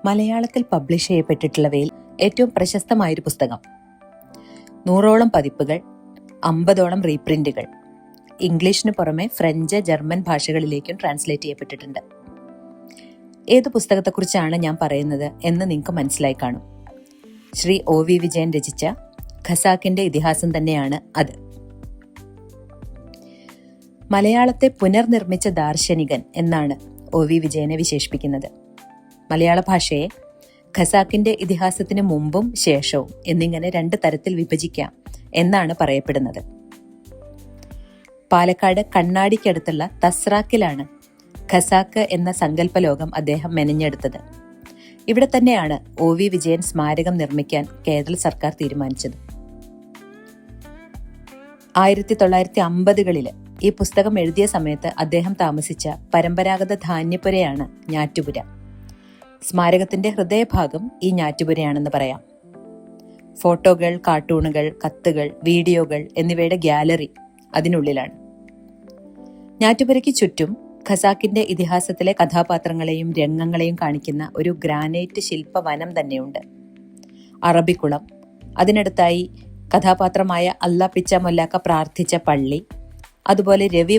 മലയാളത്തിൽ പബ്ലിഷ് ചെയ്യപ്പെട്ടിട്ടുള്ളവയിൽ ഏറ്റവും പ്രശസ്തമായൊരു പുസ്തകം. 100ഓളം പതിപ്പുകൾ, 50ഓളം റീപ്രിന്റുകൾ, ഇംഗ്ലീഷിന് പുറമെ ഫ്രഞ്ച്, ജർമ്മൻ ഭാഷകളിലേക്കും ട്രാൻസ്ലേറ്റ് ചെയ്യപ്പെട്ടിട്ടുണ്ട്. ഏത് പുസ്തകത്തെക്കുറിച്ചാണ് ഞാൻ പറയുന്നത് എന്ന് നിങ്ങൾക്ക് മനസ്സിലായി കാണും. ശ്രീ OV വിജയൻ രചിച്ച ഖസാക്കിന്റെ ഇതിഹാസം തന്നെയാണ് അത്. മലയാളത്തെ പുനർനിർമ്മിച്ച ദാർശനികൻ എന്നാണ് OV വിജയനെ വിശേഷിപ്പിക്കുന്നത്. മലയാള ഭാഷയെ ഖസാക്കിന്റെ ഇതിഹാസത്തിന് മുമ്പും ശേഷവും എന്നിങ്ങനെ 2 തരത്തിൽ വിഭജിക്കാം എന്നാണ് പറയപ്പെടുന്നത്. പാലക്കാട് കണ്ണാടിക്കടുത്തുള്ള തസ്രാക്കിലാണ് ഖസാക്ക് എന്ന സങ്കല്പലോകം അദ്ദേഹം മെനഞ്ഞെടുത്തത്. ഇവിടെ തന്നെയാണ് OV വിജയൻ സ്മാരകം നിർമ്മിക്കാൻ കേരള സർക്കാർ തീരുമാനിച്ചത്. 1950കളിൽ ഈ പുസ്തകം എഴുതിയ സമയത്ത് അദ്ദേഹം താമസിച്ച പരമ്പരാഗത ധാന്യപുരയാണ് ഞാറ്റുപുര. സ്മാരകത്തിന്റെ ഹൃദയഭാഗം ഈ ഞാറ്റുപുരയാണെന്ന് പറയാം. ഫോട്ടോകൾ, കാർട്ടൂണുകൾ, കത്തുകൾ, വീഡിയോകൾ എന്നിവയുടെ ഗ്യാലറി അതിനുള്ളിലാണ്. ഞാറ്റുപുരയ്ക്ക് ചുറ്റും ഖസാക്കിന്റെ ഇതിഹാസത്തിലെ കഥാപാത്രങ്ങളെയും രംഗങ്ങളെയും കാണിക്കുന്ന ഒരു ഗ്രാനൈറ്റ് ശില്പവനം തന്നെയുണ്ട്. അറബിക്കുളം, അതിനടുത്തായി കഥാപാത്രമായ അല്ലാ പിച്ച മൊല്ലാക്ക പ്രാർത്ഥിച്ച പള്ളി, അതുപോലെ രവി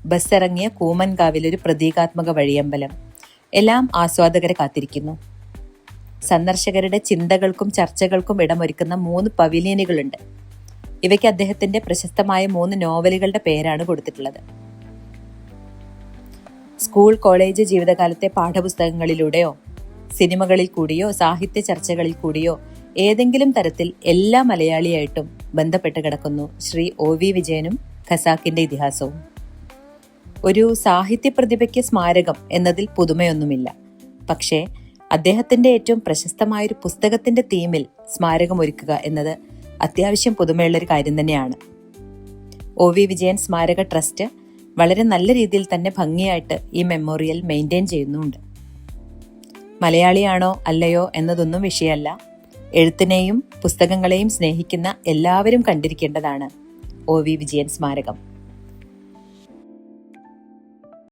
ബസ്സിറങ്ങിയ കൂമൻകാവിലൊരു പ്രതീകാത്മക വഴിയമ്പലം, എല്ലാം ആസ്വാദകരെ കാത്തിരിക്കുന്നു. സന്ദർശകരുടെ ചിന്തകൾക്കും ചർച്ചകൾക്കും ഇടമൊരുക്കുന്ന 3 പവിലിയനുകളുണ്ട്. ഇവയ്ക്ക് അദ്ദേഹത്തിന്റെ പ്രശസ്തമായ 3 നോവലുകളുടെ പേരാണ് കൊടുത്തിട്ടുള്ളത്. സ്കൂൾ, കോളേജ് ജീവിതകാലത്തെ പാഠപുസ്തകങ്ങളിലൂടെയോ സിനിമകളിൽ കൂടിയോ സാഹിത്യ ചർച്ചകളിൽ കൂടിയോ ഏതെങ്കിലും തരത്തിൽ എല്ലാ മലയാളിയായിട്ടും ബന്ധപ്പെട്ട് കിടക്കുന്നു ശ്രീ OV വിജയനും ഖസാക്കിന്റെ ഇതിഹാസവും. ഒരു സാഹിത്യ പ്രതിഭയ്ക്ക് സ്മാരകം എന്നതിൽ പുതുമയൊന്നുമില്ല. പക്ഷേ അദ്ദേഹത്തിന്റെ ഏറ്റവും പ്രശസ്തമായൊരു പുസ്തകത്തിന്റെ തീമിൽ സ്മാരകം ഒരുക്കുക എന്നത് അത്യാവശ്യം പുതുമയുള്ളൊരു കാര്യം തന്നെയാണ്. OV വിജയൻ സ്മാരക ട്രസ്റ്റ് വളരെ നല്ല രീതിയിൽ തന്നെ ഭംഗിയായിട്ട് ഈ മെമ്മോറിയൽ മെയിൻറ്റെയിൻ ചെയ്യുന്നുണ്ട്. മലയാളിയാണോ അല്ലയോ എന്നതൊന്നും വിഷയമല്ല. എഴുത്തിനെയും പുസ്തകങ്ങളെയും സ്നേഹിക്കുന്ന എല്ലാവരും കണ്ടിരിക്കേണ്ടതാണ് OV വിജയൻ സ്മാരകം.